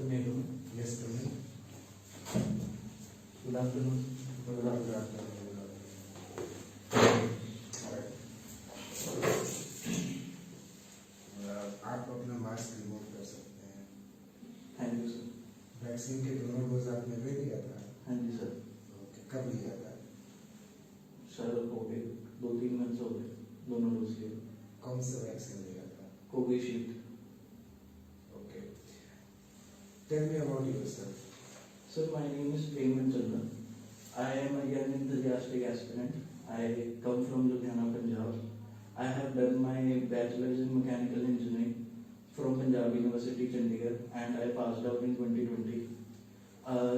afternoon. Yes, to me. Good afternoon. Good afternoon. आप अपना mask remove कर सकते हैं। Thank you sir. वैक्सीन के दोनों डोज आपने ले लिया था? हाँ जी सर। ओके, कब लिया था? सर हो गए 2-3 मंथ हो गए दोनों डोज लिए। कौन सा वैक्सीन लिया था? Covishield. Okay, tell me about yourself. Sir, my name is Prem Chandra. I am a young enthusiastic aspirant. I come from Ludhiana, Punjab. I have done my bachelor's in mechanical engineering from Punjab University, Chandigarh, and I passed out in 2020.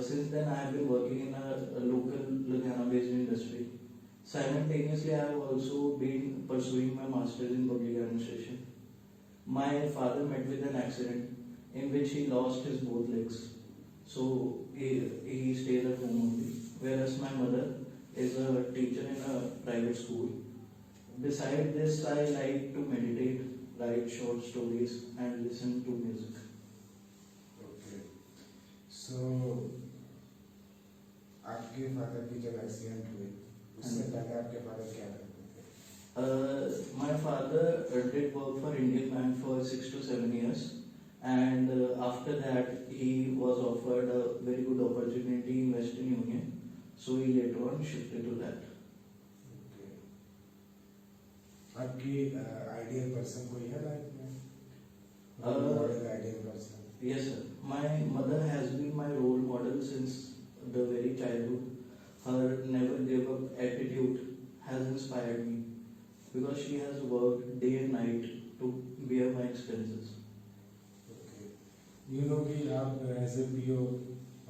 Since then, I have been working in a local Ludhiana-based industry. Simultaneously, I have also been pursuing my master's in public administration. My father met with an accident in which he lost his both legs. So he stays at home only. Whereas my mother is a teacher in a private school. Besides this, I like to meditate, write short stories, and listen to music. Okay, so आपके father की जब accident हुई उससे पहले आपके father क्या करते थे? My father did work for Indian Bank for 6 to 7 years, and after that he was offered a very good opportunity in Western Union, so he later on shifted to that. Okay, आपकी ideal person कोई है life में? Model ideal person? Yes, sir. My mother has been my role model since the very childhood. Her never give up attitude has inspired me because she has worked day and night to bear my expenses. Okay, you know कि आप as a PO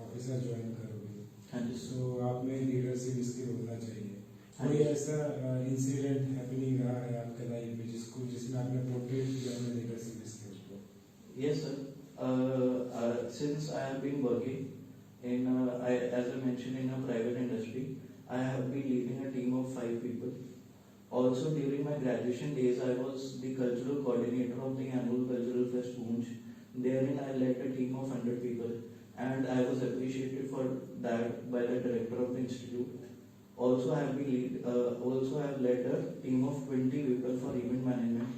officer join करोगे, हाँ जी। सो आप में leadership skill होना चाहिए। हाँ कोई जी। ऐसा इंसिडेंट हैपनिंग रहा है आपके लाइफ में जिसमें आपने पोर्ट्रेट किया अपने लीडरशिप स्किल्स को? Yes, sir. Since I have been working in, as I mentioned, in a private industry, I have been leading a team of 5 people. Also, during my graduation days, I was the cultural coordinator of the annual cultural fest Poonch. Therein, I led a team of 100 people, and I was appreciated for that by the director of the institute. Also, I have led a team of 20 people for event management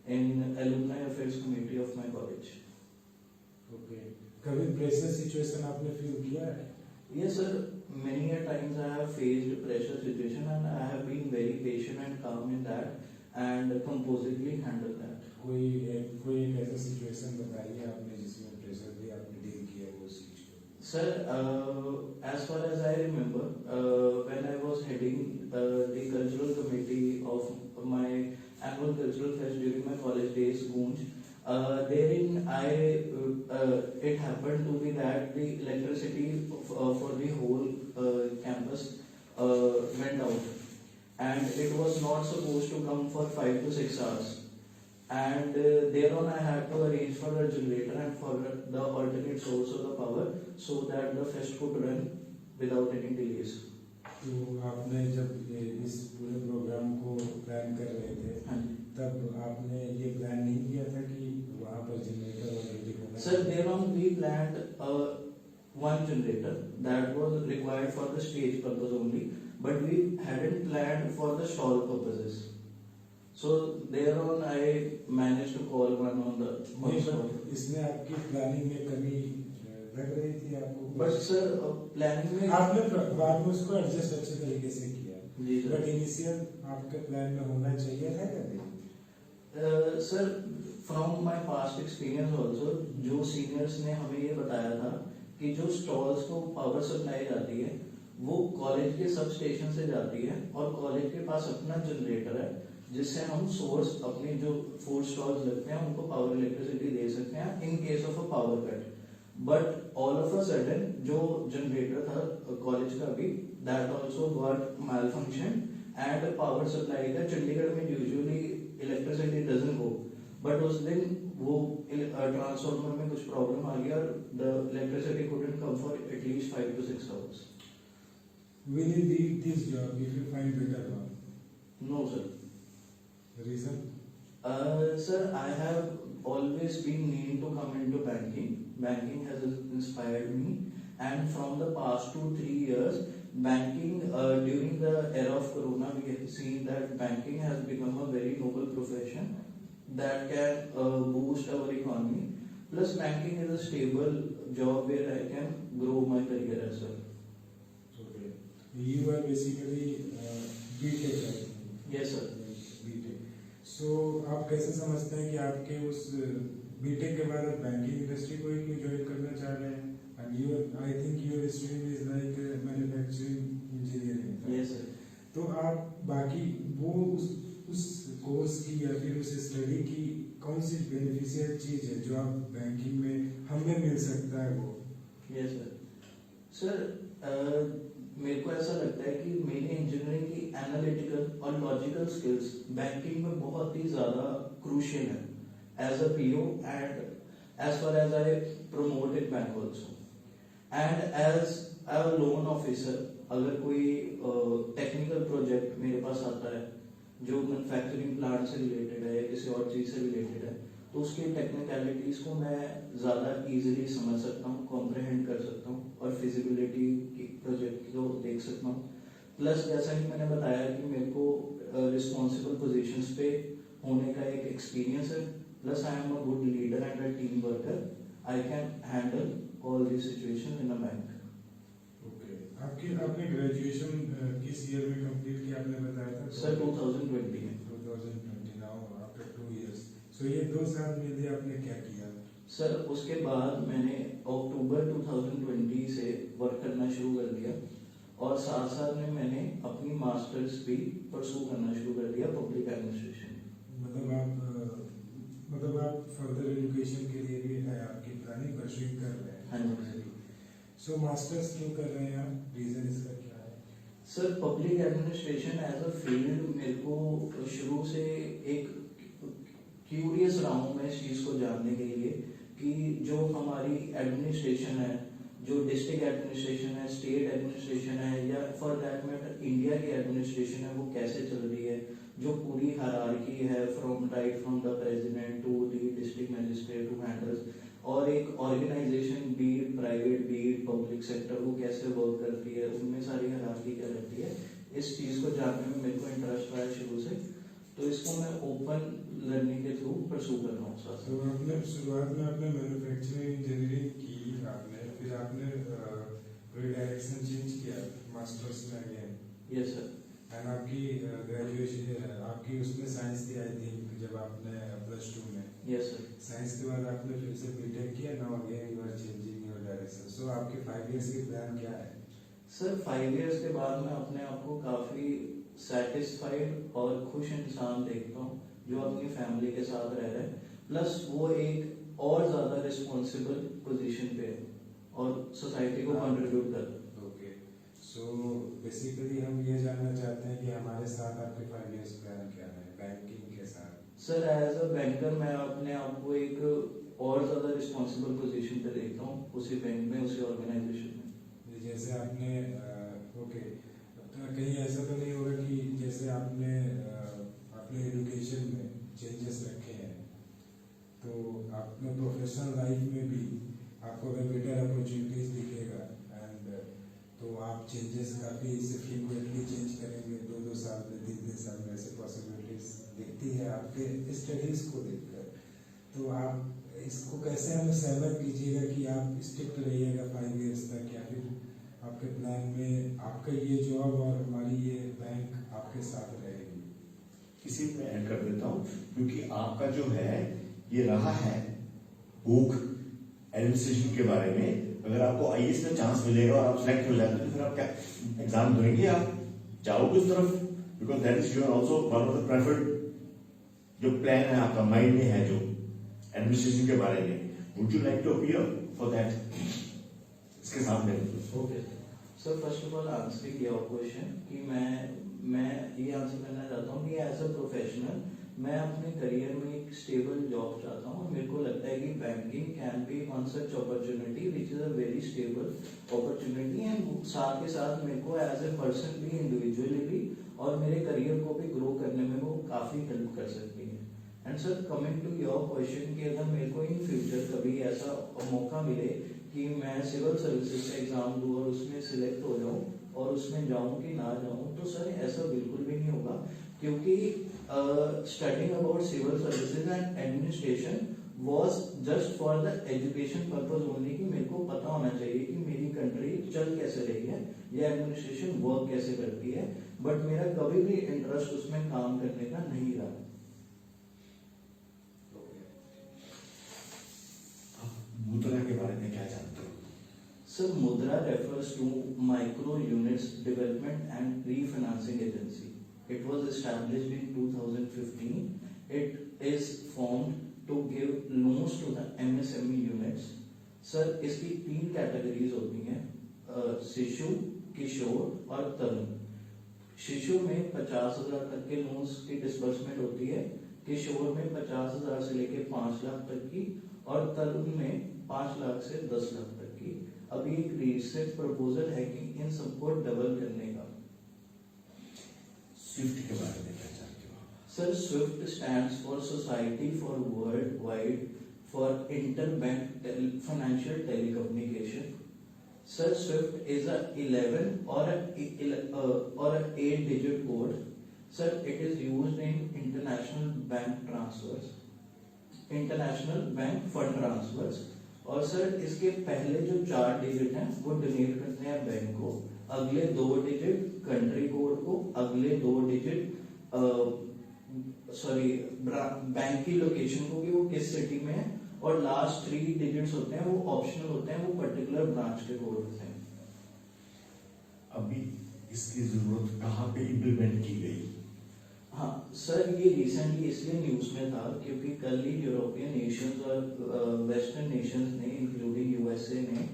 in alumni affairs committee of my college. Okay, कभी pressure situation आपने feel किया है? Yes, sir. Many a times I have faced pressure situation, and I have been very patient and calm in that and composedly handled that. कोई एक ऐसा situation बताइए आपने जिसमें प्रेशर भी आपने डील किया वो चीज को? Sir, as far as I remember, when I was heading the cultural committee of my annual cultural fest during my college days, Goonj, therein it happened to be that the electricity for the whole campus went out, and it was not supposed to come for 5 to 6 hours. And thereon I had to arrange for a generator and for the alternate source of the power so that the fest could run without any delays. तो आपने जब इस पूरे programme को plan कर रहे थे, तब आपने ये प्लान नहीं किया था कि वहाँ पर जनरेटर ऑलरेडी होना? Sir, thereon we planned one generator that was required for the stage purpose only, but we hadn't planned for the stall purposes. So thereon I managed to call one on the spot. इसमें आपकी planning में कमी लग रही थी आपको? But sir, planning में आपने बाद में उसको एडजस्ट अच्छे तरीके से किया, जी सर। बट इनिशियल आपके प्लान में होना चाहिए था क्या नहीं? Sir, from my past experience also, जो सीनियर्स ने हमें ये बताया था कि जो स्टॉल्स को पावर सप्लाई जाती है वो कॉलेज के सब स्टेशन से जाती है और कॉलेज के पास अपना जनरेटर है जिससे हम सोर्स अपने जो फूड स्टॉल्स लगते हैं उनको पावर इलेक्ट्रिसिटी दे सकते हैं in case of a power cut. But all of a sudden जो जनरेटर था कॉलेज का भी, that also got malfunction and power supply का चंडीगढ़ में usually electricity doesn't go, but उस दिन वो ट्रांसफार्मर में कुछ प्रॉब्लम आ गया और the electricity couldn't come for at least 5 to 6 hours. Will you leave this job if you find better one? No, sir. Reason? Sir, I have always been keen to come into banking. Banking has inspired me, and from the past 2-3 years, banking during the era of Corona, we have seen that banking has become a very noble profession that can boost our economy. Plus, banking is a stable job where I can grow my career as well. Okay. You are basically B.Tech, right? Yes, sir. B.Tech. So आप कैसे समझते हैं कि आपके उस B.Tech के बाद आप बैंकिंग इंडस्ट्री को ही क्यों ज्वाइन करना चाह रहे हैं? And you, I think your stream is like manufacturing engineering. Yes, sir. तो आप बाकी वो उस कोर्स की या फिर उस स्टडी की कौन सी बेनिफिशियल चीज है जो आप बैंकिंग में हमें मिल सकता है वो? Yes sir. मेरे को ऐसा लगता है कि मेरी इंजीनियरिंग की एनालिटिकल और लॉजिकल स्किल्स बैंकिंग में बहुत ही ज्यादा क्रूशियल है as a PO and as far as I promoted bank also and as a loan officer. अगर कोई टेक्निकल प्रोजेक्ट मेरे पास आता है जो मैन्युफैक्चरिंग प्लांट से रिलेटेड है या किसी और चीज से रिलेटेड है, तो उसकी टेक्निकलिटीज को मैं ज्यादा इजीली समझ सकता हूँ, कॉम्प्रहेंड कर सकता हूँ और फिजिबिलिटी की प्रोजेक्ट को देख सकता हूँ। प्लस जैसा कि मैंने बताया कि मेरे को रिस्पॉन्सिबल पोजीशंस पे होने का एक एक्सपीरियंस है। Plus I am a good leader and a team worker. I can handle all the situation in a bank. आपने ग्रेजुएशन किस ईयर में कंप्लीट किया आपने बताया था? सर 2020 में। 2020 नाउ आफ्टर 2 इयर्स। सो ये 2 साल में भी आपने क्या किया? सर उसके बाद मैंने अक्टूबर 2020 से वर्क करना शुरू कर दिया और साथ साथ में मैंने अपनी मास्टर्स भी परसू करना शुरू कर दिया पब्लिक एडमिनिस्ट्रेशन। मतलब आप फर्दर एजुकेशन के लिए भी है आपकी प्लानिंग परसुइंग कर रहे हैं? हाँ जी। सो मास्टर्स क्यों कर रहे हैं आप? रीजन इसका क्या है? Sir public administration as a field मेरे को शुरू से एक क्यूरियस रहा हूँ मैं इस चीज को जानने के लिए कि जो हमारी एडमिनिस्ट्रेशन है, जो डिस्ट्रिक्ट एडमिनिस्ट्रेशन है, स्टेट एडमिनिस्ट्रेशन है या फॉर दैट मैटर इंडिया की एडमिनिस्ट्रेशन है, वो कैसे चल रही है। जो पूरी हायरार्की है from the president to the district magistrate to handles, और एक organization be private be public sector वो कैसे वर्क करती है, उनमें सारी हायरार्की क्या रहती है, इस चीज को जानने में मेरे को इंटरेस्ट रहा है शुरू से। तो इसको मैं ओपन लर्निंग के थ्रू परसू कर रहा हूँ। तो आपने शुरुआत में आपने मैन्युफैक्चरिंग इंजीनियरिंग की आपने, फिर आपने कोई डायरेक्शन चेंज किया मास्टर्स में अगेन? Yes sir. एंड आपकी ग्रेजुएशन आपकी उसमें साइंस थी आई थिंक जब आपने +2 में? Yes sir. साइंस के बाद आपने फिर से बीटेक किया, now again you are changing your direction. So आपके 5 इयर्स के प्लान क्या है? सर 5 इयर्स के बाद मैं अपने आप को काफी सेटिस्फाइड और खुश इंसान देखता हूँ जो अपनी फैमिली के साथ रह रहे हैं, प्लस वो एक और ज्यादा रिस्पॉन्सिबल पोजीशन पे है और सोसाइटी को कंट्रीब्यूट कर रहे हैं। ओके, सो बेसिकली हम ये जानना चाहते हैं कि हमारे साथ आपके 5 इयर्स प्लान क्या है बैंकिंग के साथ? सर एज अ बैंकर मैं अपने आप को एक और ज्यादा रिस्पॉन्सिबल पोजीशन पे देखता हूँ उसी बैंक में, उसी ऑर्गेनाइजेशन में। जैसे आपने ओके, कहीं ऐसा तो नहीं होगा कि जैसे आपने अपने एजुकेशन में चेंजेस रखे हैं तो अपने प्रोफेशनल लाइफ में भी आपको अगर बेटर अपॉर्चुनिटीज दिखेगा एंड तो आप चेंजेस काफ़ी फ्रीक्वेंटली चेंज करेंगे 2-2 साल में 3-3 साल में, ऐसे पॉसिबिलिटीज दिखती है आपके स्टडीज को देखकर। तो आप इसको कैसे हमें सहमत कीजिएगा कि आप स्टिक रहिएगा 5 इयर्स तक, या फिर आपके प्लान में आपका ये जॉब और हमारी ये बैंक आपके साथ रहेगी? इसी में ऐड कर देता हूँ क्योंकि आपका जो है ये रहा है बुक एडमिनिस्ट्रेशन के बारे में। अगर आपको आईएएस में चांस मिलेगा और आप सेलेक्ट हो जाते हैं तो फिर आप क्या एग्जाम देंगे, आप जाओगे उस तरफ, because that is your also one of the preferred जो प्लान है आपका माइंड में है जो एडमिनिस्ट्रेशन के बारे में। Would you like to appear for that? इसके सामने okay sir, first of all answering your question कि मैं ये आंसर करना चाहता हूँ कि एज अ प्रोफेशनल मैं अपने करियर में एक स्टेबल जॉब चाहता हूँ और मेरे को लगता है कि banking can be one such opportunity which is a very stable opportunity and साथ के साथ मेरे को एज ए पर्सन भी इंडिविजुअली भी और मेरे करियर को भी ग्रो करने में वो काफी हेल्प कर सकती है। And sir coming to your question कि अगर मेरे को इन फ्यूचर कभी ऐसा मौका मिले कि मैं सिविल सर्विसेज का एग्जाम दूं और उसमें सिलेक्ट हो जाऊं और उसमें जाऊं कि ना जाऊं, तो सर ऐसा बिल्कुल भी नहीं होगा, क्योंकि studying about civil services and administration was just for the education purpose only, कि मेरे को पता होना चाहिए कि मेरी कंट्री चल कैसे रही है या एडमिनिस्ट्रेशन वर्क कैसे करती है, बट मेरा कभी भी इंटरेस्ट उसमें काम करने का नहीं रहा। मुद्रा के बारे में क्या जानते हो? सर मुद्रा refers to micro units development and refinancing agency. It was established in 2015. It is formed to give loans to the MSME units. Sir इसकी 3 कैटेगरीज होती हैं, शिशु, किशोर और तरुण। शिशु में 50,000 तक के लोन्स की डिसबर्समेंट होती है, किशोर में 50,000 से लेकर 5 लाख तक की, और तरुण में 5 लाख से 10 लाख तक की। अभी एक रिसेंट प्रपोजल है कि इन सबको डबल करने का। स्विफ्ट के बारे में क्या जानते हो? Sir, SWIFT stands for Society for Worldwide for Interbank Financial Telecommunication. Sir, SWIFT is a 11 or a 8-digit code. Sir, it is used in international bank transfers, international bank fund transfers. और sir इसके पहले जो 4 digit हैं वो donate करते हैं bank को, अगले 2 डिजिट कंट्री कोड को, अगले 2 डिजिट बैंक की लोकेशन को कि वो किस सिटी में है, और लास्ट 3 डिजिट्स होते हैं वो ऑप्शनल होते हैं, वो पर्टिकुलर ब्रांच के कोड होते हैं। अभी इसकी जरूरत कहाँ पे इम्प्लीमेंट की गई? हाँ सर, ये रिसेंटली इसलिए न्यूज में था क्योंकि कल ही यूरोपियन नेशंस और वेस्टर्न नेशंस ने इंक्लूडिंग यूएसए ने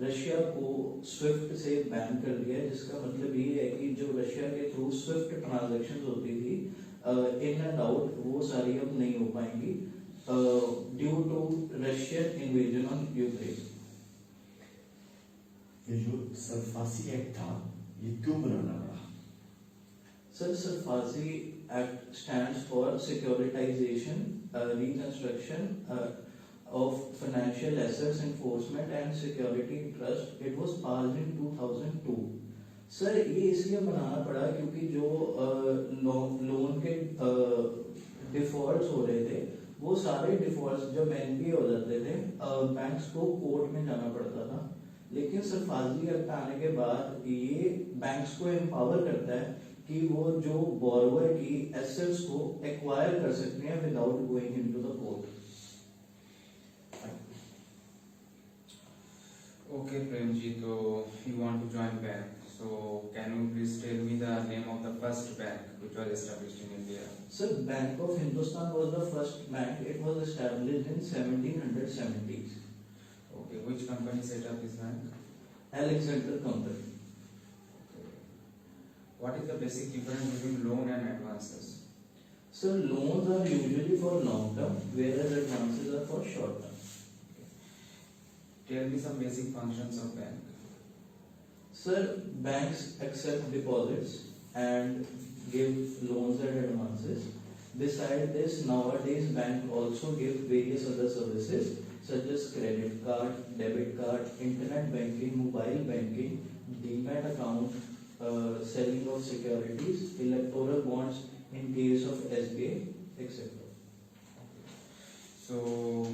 रशिया को स्विफ्ट से बैन कर दिया है, जिसका मतलब ये है कि जो रशिया के थ्रू स्विफ्ट ट्रांजैक्शंस होती थी इन एंड आउट, वो सारी अब नहीं हो पाएंगी due to Russian invasion on Ukraine. ये जो सरफासी एक्ट था ये क्यों बनाना पड़ा? Sir SARFAESI act stands for securitization, reconstruction of financial assets enforcement and security trust. It was passed in 2002. Sir ये इसलिए बनाना पड़ा क्योंकि जो लोन के डिफॉल्ट्स हो रहे थे वो सारे डिफॉल्ट्स जब एनपीए हो जाते थे बैंक्स को कोर्ट में जाना पड़ता था, लेकिन सरफाजी एक्ट आने के बाद ये बैंक्स को एम्पावर करता है कि वो जो बोरोवर की एसेट्स को एक्वायर कर सकते हैं without going into the court. Okay, Premji, so you want to join bank. So can you please tell me the name of the first bank which was established in India? Sir, Bank of Hindustan was the first bank. It was established in 1770s. Okay, which company set up this bank? Alexander Company. Okay. What is the basic difference between loan and advances? Sir, loans are usually for long term, whereas advances are for short term. Tell me some basic functions of bank. Sir, banks accept deposits and give loans and advances. Besides this, nowadays bank also give various other services such as credit card, debit card, internet banking, mobile banking, demat account, selling of securities, electoral bonds in case of SBI, etc. So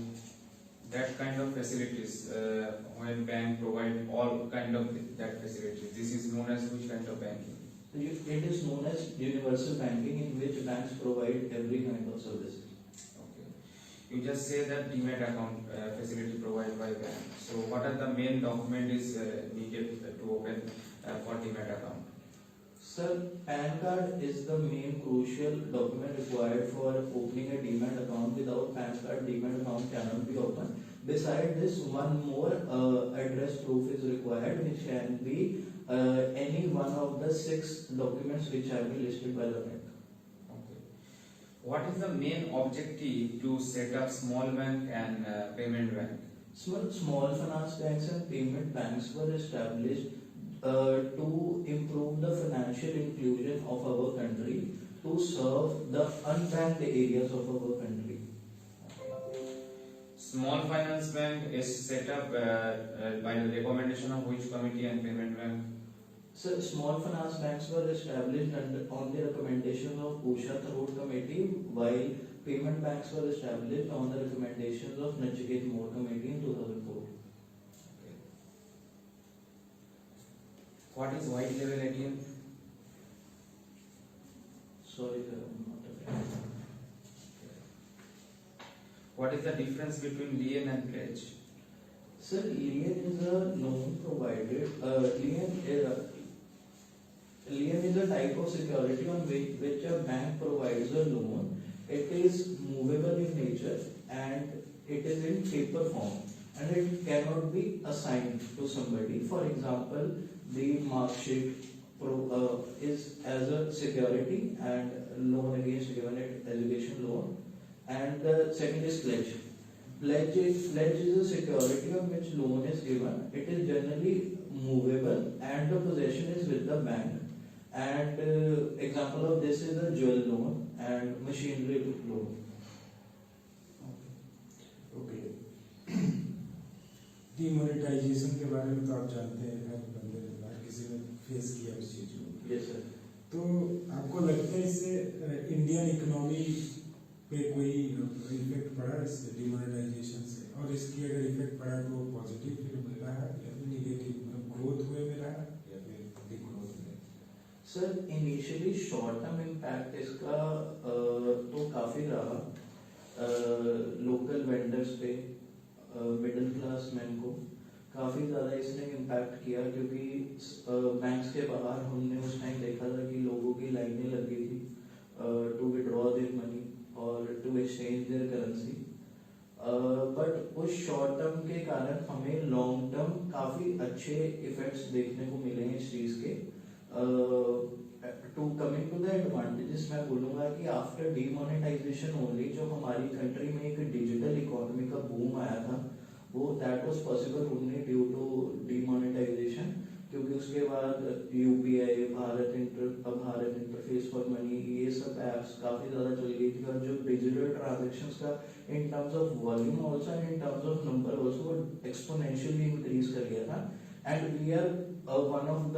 that kind of facilities, when bank provide all kind of that facilities, this is known as which kind of banking? It is known as universal banking, in which banks provide every kind of services. Okay. You just say that demat account facility provided by bank. So what are the main document is needed to open for demat account? Sir, PAN card is the main crucial document required for opening a demat account. Without PAN card, demat account cannot be opened. Besides this, one more address proof is required, which can be any one of the 6 documents which have been listed by the bank. Okay. What is the main objective to set up small bank and payment bank? Small finance banks and payment banks were established to improve the financial inclusion of our country, to serve the unbanked areas of our country. Small finance bank is set up by the recommendation of which committee and payment bank? So small finance banks were established on the recommendation of Usha Tharoor Committee, while payment banks were established on the recommendations of Nachiket Moore Committee in 2004. Okay. What is white label ATM? Sorry, sir, I'm not aware. What is the difference between lien and pledge? Sir, lien is a loan provided. Lien is a type of security on which a bank provides a loan. It is movable in nature and it is in paper form, and it cannot be assigned to somebody. For example, the mark sheet is as a security and loan against given it education loan. And the second is pledge. Pledge is a security on which loan is given. It is generally movable and the possession is with the bank. And example of this is a jewel loan and machinery loan. Okay demonetisation के बारे में तो आप जानते हैं, हर बंदे ने हर किसी ने फेस किया उस चीज को। Yes, sir. तो आपको लगता है इससे इंडियन इकोनॉमी पे कोई इफेक्ट पड़ा इस डिमोनेटाइजेशन से, और इसकी अगर इफेक्ट पड़ा तो पॉजिटिव फिर मिल रहा है या फिर निगेटिव, मतलब ग्रोथ हुए में रहा या फिर डिग्रोथ में? Sir initially short term impact इसका तो काफी रहा लोकल वेंडर्स पे, मिडिल क्लास मैन को काफी ज्यादा इसने इम्पैक्ट किया, क्योंकि बैंक्स के बाहर हमने उस टाइम देखा था कि लोगों की लाइनें लग गई थी टू विड्रॉ देयर मनी और to exchange their currency. But उस शॉर्ट टर्म के कारण हमें लॉन्ग टर्म काफी अच्छे इफेक्ट्स देखने को मिले हैं इस चीज के। To coming to the advantages, मैं बोलूंगा कि आफ्टर डीमोनेटाइजेशन ओनली जो हमारी कंट्री में एक डिजिटल इकोनॉमी का बूम आया था, वो that was possible only due to demonetization, क्योंकि उसके बाद UPI, Bharat interface for money, ये सब एप्स काफी ज्यादा चल गई थी, और जो डिजिटल ट्रांजैक्शंस का in terms of volume also and in terms of number also वो एक्सपोनेंशियली इंक्रीज कर गया था। And we are one of the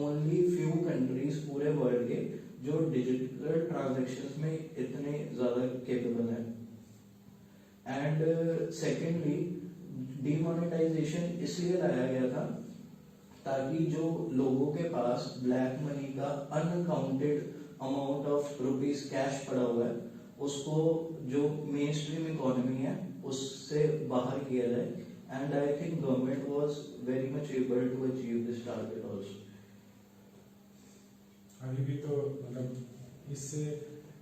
only few countries पूरे वर्ल्ड के जो डिजिटल ट्रांजैक्शंस में इतने ज्यादा केपेबल है। एंड सेकेंडली डीमोनेटाइजेशन इसलिए लाया गया था ताकि जो लोगों के पास ब्लैक मनी का uncounted amount of rupees cash पड़ा हुआ है, उसको जो मेन स्ट्रीम इकोनॉमी है उससे बाहर किया जाए। And I think government was very much able to achieve this target also. अभी भी तो मतलब इससे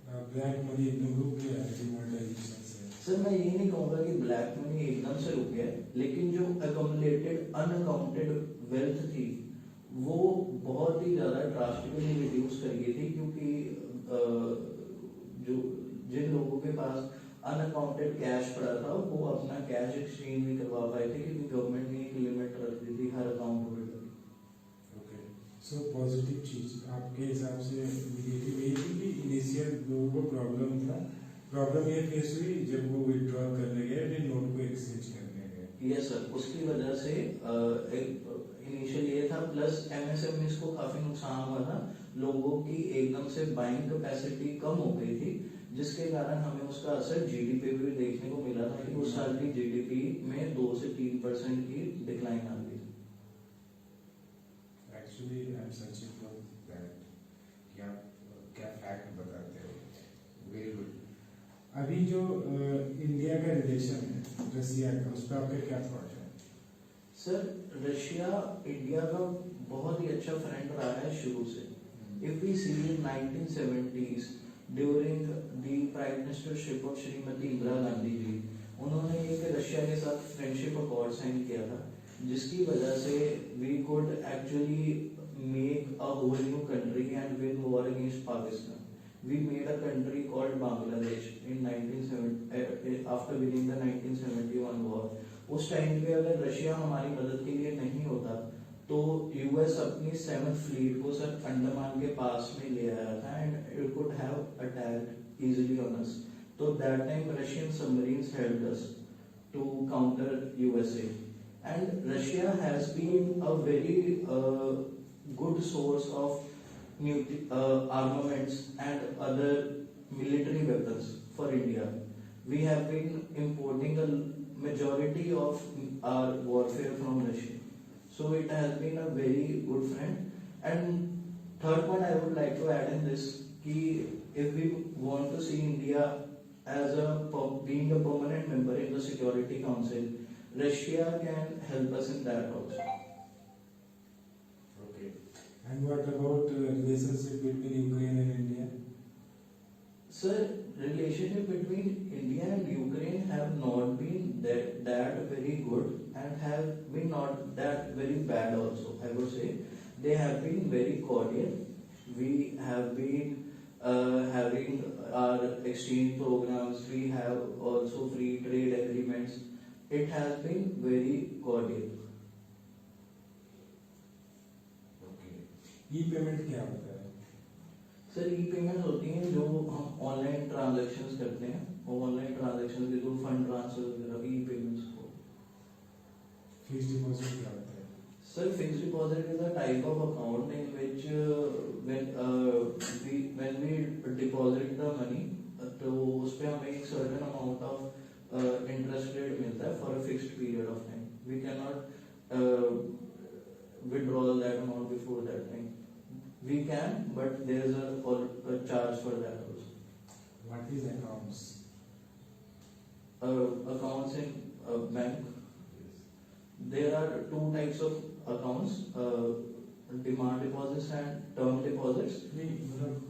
ब्लैक मनी एकदम रुक गया है डिमोनेटाइजेशन से। सर मैं ये नहीं कहूंगा कि ब्लैक मनी एकदम से रुक गया है, लेकिन जो अकमुलेटेड अनकाउंटेड वेल्थ थी वो बहुत ही ज्यादा ड्रास्टिकली रिड्यूस कर गई थी, क्योंकि जो जिन लोगों के पास अनअकाउंटेड कैश पड़ा था वो अपना कैश एक्सचेंज नहीं करवा पाए थे, क्योंकि गवर्नमेंट ने एक लिमिट रख दी थी हर अकाउंट होल्डर की। ओके, सो पॉजिटिव चीज आपके हिसाब से नेगेटिव यही थी कि इनिशियल लोगों को प्रॉब्लम ये फेस हुई जब वो विड्रॉ करने गए फिर नोट को एक्सचेंज करने गए। यस सर, उसकी वजह से इनिशियल ये था, प्लस एमएसएमईज को काफी नुकसान हुआ था, लोगों की एकदम से बाइंग कैपेसिटी कम हो गई थी, जिसके कारण हमें उसका असर जीडीपी भी देखने को मिला था कि उस साल की जीडीपी में 2 से 3% की डिक्लाइन आ गई। Actually I am searching for that कि आप क्या फैक्ट बताते हो। Very good. अभी जो इंडिया का रिलेशन है रसिया का, उस पर आपके क्या थॉट है? सर रशिया इंडिया का बहुत ही अच्छा फ्रेंड रहा है शुरू से। If we see in 1970s during the prime ministership of Shrimati Indira Gandhi ji, उन्होंने एक रशिया के साथ फ्रेंडशिप अकॉर्ड साइन किया था, जिसकी वजह से we could actually make a whole new country and win war against Pakistan. We made a country called Bangladesh in 1970 after winning the 1971 war. उस टाइम पे अगर रशिया हमारी मदद के लिए नहीं होता तो यूएस अपनी 7th फ्लीट को सर अंडमान के पास में ले आया था and it could have attacked easily on us. तो that time Russian submarines helped us to counter USA. And Russia has been a very good source of armaments and other military weapons for India. We have been importing a majority of our warfare from Russia. So it has been a very good friend. And third point I would like to add in this, कि if we want to see India as being a permanent member in the Security Council, Russia can help us in that also. Okay. And what about relationship between Ukraine and India? Sir, relationship between India and Ukraine have not been that very good and have been not that very bad also, I would say. They have been very cordial. We have been having our exchange programs. We have also free trade agreements. It has been very cordial. Okay. E-payment क्या होता है? Sir ई payment होती हैं जो हम online transactions करते हैं, और ऑनलाइन ट्रांजैक्शंस के थ्रू फंड ट्रांसफर वगैरह ई पेमेंट्स को. Fixed deposit क्या होता है? Sir, fixed deposit is a type of account in which when we deposit the money, तो उस पे हमें एक certain amount of interest rate मिलता है for a fixed period of time. We cannot withdraw that amount before that time. We can, but there is a charge for that also. What is accounts? Accounts in a bank. There are two types of accounts, demand deposits and term deposits. नहीं मतलब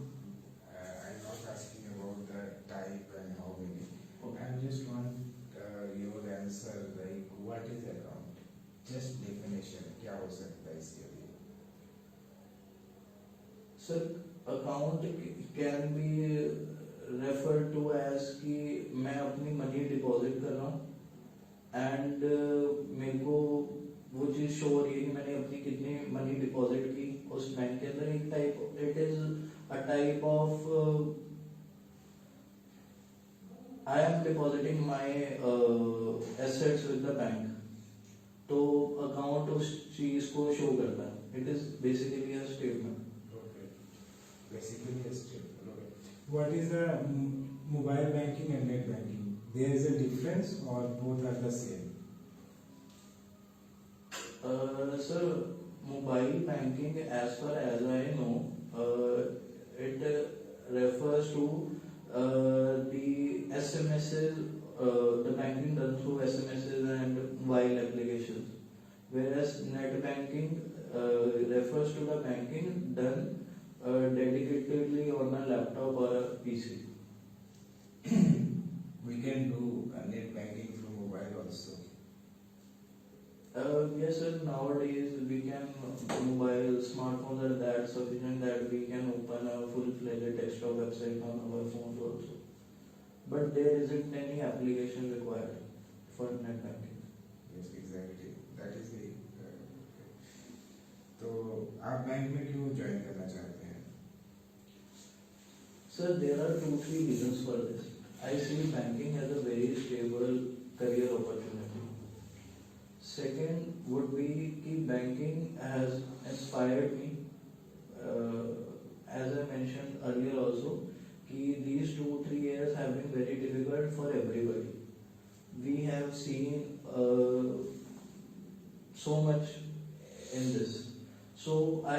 I'm not asking about the type and how many. Okay. I just want your answer, like what is account? Just definition क्या हो सकता है इसके लिए? Sir, account can be referred to as कि मैं अपनी मनी डिपॉजिट कर रहा हूँ एंड मेरे को वो चीज़ शो हो रही है कि मैंने अपनी कितनी मनी डिपॉजिट की उस बैंक के अंदर. एक type, it is a type of I am depositing my assets with the bank. तो अकाउंट उस चीज़ को शो करता है. It is basically a statement. Basically a stable. Okay. What is the mobile banking and net banking? There is a difference or both are the same? Sir, mobile banking, as far as I know, it refers to the SMSs, the banking done through SMSs and mobile applications, whereas net banking refers to the banking done dedicatedly on a laptop or a PC. We can do net banking through mobile also. Yes, sir. Nowadays we can mobile smartphones are that sufficient that we can open a full-fledged desktop website on our phones also. But there isn't any application required for net banking. Yes, exactly. That is the. तो आप bank में क्यों join करना चाहते हैं? Sir, there are 2-3 reasons for this. I see banking as a very stable career opportunity. Second would be कि banking has inspired me. As I mentioned earlier also, कि these 2-3 years have been very difficult for everybody. We have seen so much in this. So I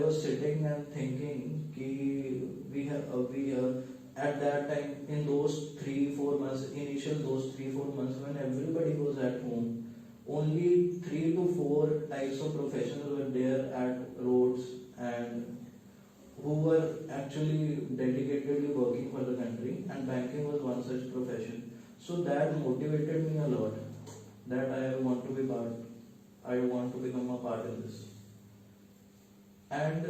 was sitting and thinking कि we at that time in those 3-4 months, initial those 3-4 months when everybody was at home, only 3 to 4 types of professionals were there at roads and who were actually dedicatedly working for the country, and banking was one such profession. So that motivated me a lot, that I want to become a part in this. And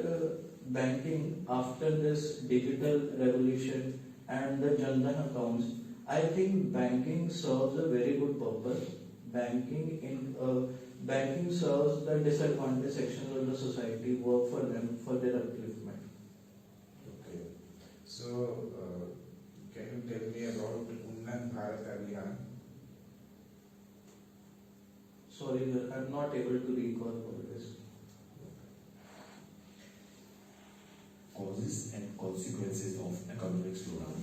banking, after this digital revolution and the Jan Dhan accounts, I think banking serves a very good purpose. Banking serves the disadvantaged sections of the society, work for them for their upliftment. Okay. So can you tell me about Unnat Bharat Abhiyan? Sorry, sir, I'm not able to recall all this. Causes and consequences of economic slowdown.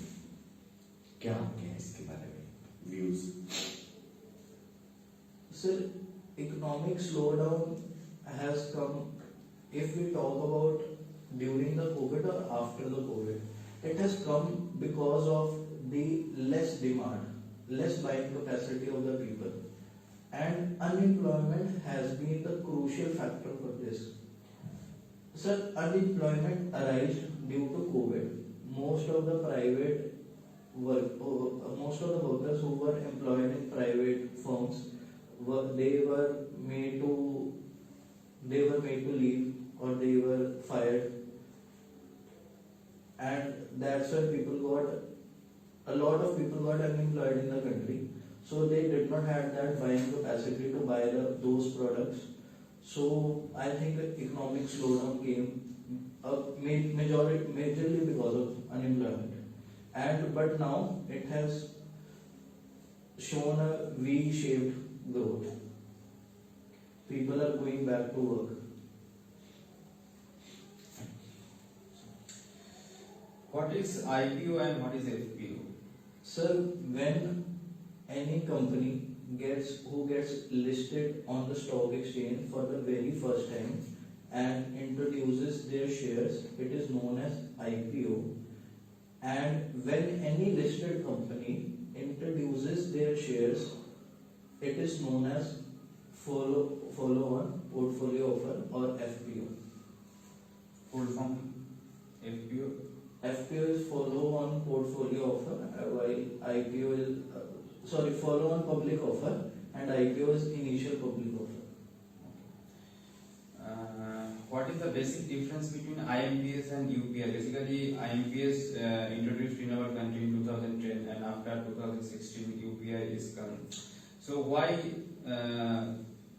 क्या आपके हैं इसके बारे में views? Sir, economic slowdown has come, if we talk about during the COVID or after the COVID, it has come because of the less demand, less buying capacity of the people, and unemployment has been the crucial factor for this. Sir, unemployment arose due to COVID. Most of the workers who were employed in private firms they were made to leave, or they were fired, and that's why a lot of people got unemployed in the country. So they did not have that buying capacity to buy those products. So I think economic slowdown came majorly because of unemployment. But now it has shown a V-shaped growth. People are going back to work. What is IPO and what is FPO? Sir, when any company who gets listed on the stock exchange for the very first time and introduces their shares, it is known as IPO. And when any listed company introduces their shares, it is known as follow-on portfolio offer, or FPO. Full form? FPO? FPO is follow-on portfolio offer, while IPO is follow-on public offer, and IPO is initial public offer. What is the basic difference between IMPS and UPI? Basically, IMPS introduced in our country in 2010, and after 2016, UPI is come. So why?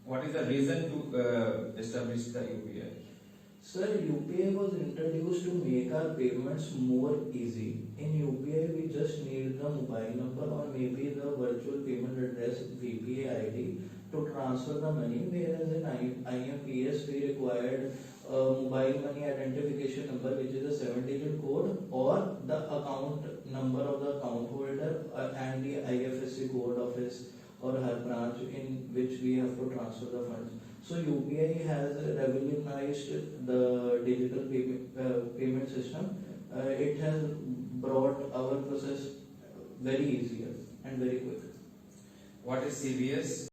What is the reason to establish the UPI? Sir, UPI was introduced to make our payments more easy. In UPI, we just need the mobile number or maybe the virtual payment address VPA ID to transfer the money, whereas in IMPS we required mobile money identification number, which is a 7-digit code, or the account number of the account holder and the IFSC code of his or her branch in which we have to transfer the funds. So UPI has revolutionized the digital payment system. It has brought our process very easier and very quick. What is CBS?